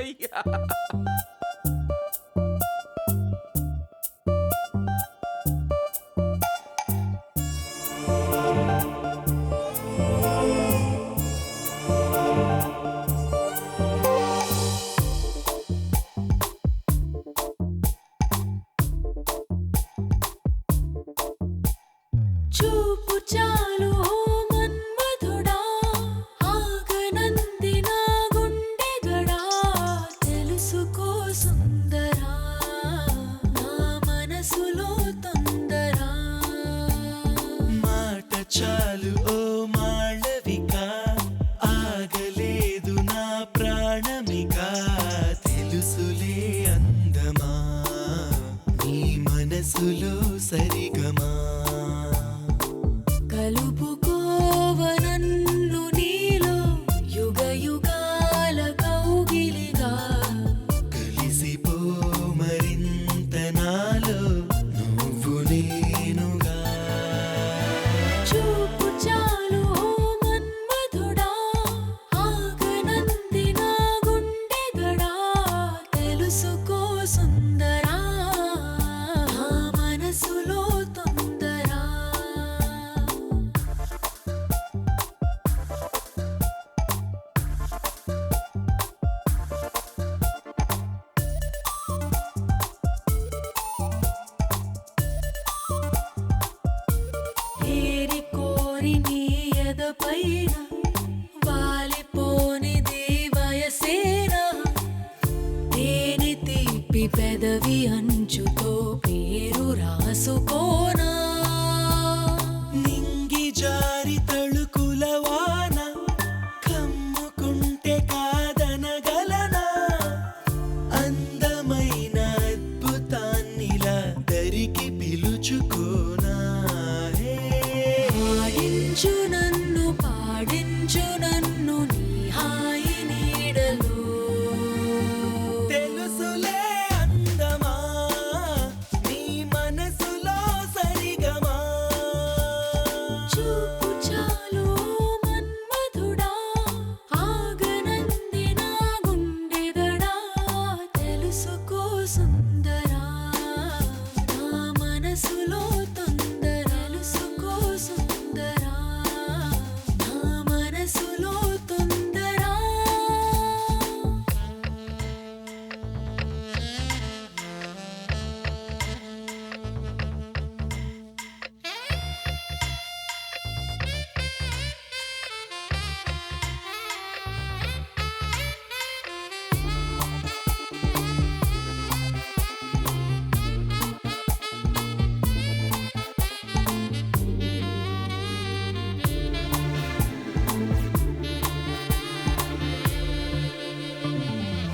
అయ్యా చూపు చాలు ఓ మన్మధుడా ఆగనంది నా గుండెగడా తెలుసుకో సుందరా నా మనసులో తొందరా మాట చాలు ఓ మాళవిక ఆగలేదు నా ప్రాణమిక తెలుసులే అందమా నీ మనసులో సరిగమా కలుపుకోవ నన్ను నీలో యుగ యుగాల కౌగిలిగా కలిసిపో మరింత నాలో నువ్వు నేనుగా చూపు చాలు ఓ మన్మధుడా ఆగనంది నా గుండెగడా తెలుసుకో సుందరా నా మనసులో తొందరా ఏరి కోరి నీ ఎదపైన వాలిపోనిది వయసేనా తేనె తీపి పెదవి అంచుతో పేరు రాసుకోనా నింగి జారి తళుకుల వాన కమ్ముకుంటే కాదనగలనా అందమైన అద్భుతాన్నిలా దరికి పిలుచుకోనా పాడించు నన్ను పాడించు నన్ను నీ హాయి నీడలో తెలుసులే అందమా నీ మనసులో సరిగమా చూపు చాలు మన్మధుడా ఆగనంది నా గుండెగడా తెలుసుకో సుందరా నా మనసులో తొందర తెలుసుకో సుందరా నా మనసులో తొందరా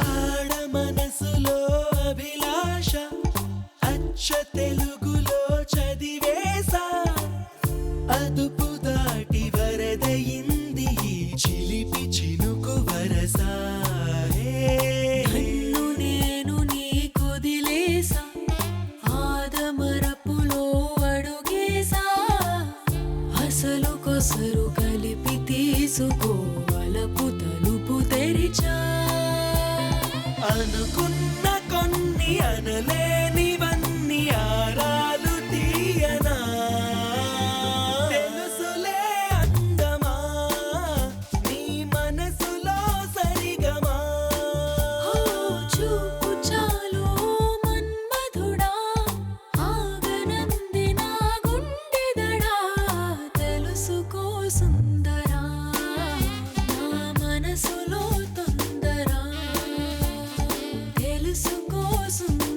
ఆడ మనసులో అభిలాష అచ్చ తెలుగులో చదివేసా అదుపు దాటి వరదయింది ఈ చిలిపి చినుకు వరసా నన్ను నేను నీ కొదిలేసా ఆదమరపులో అడుగేసా అసలు కొసరు కలిపి తీసుకో వలపు తలుపు తెరిచా అనుకున్న కొన్ని అనలేనివన్నీ ఆరాలు తీయనా తెలుసులే అందమా నీ మనసులో సరిగమా ఓ చూపు చాలు మన్మధుడా ఆగనంది నా గుండెదడా తెలుసుకో సుందరా నా మనసులో తొందరా తెలుసుకో సుందరా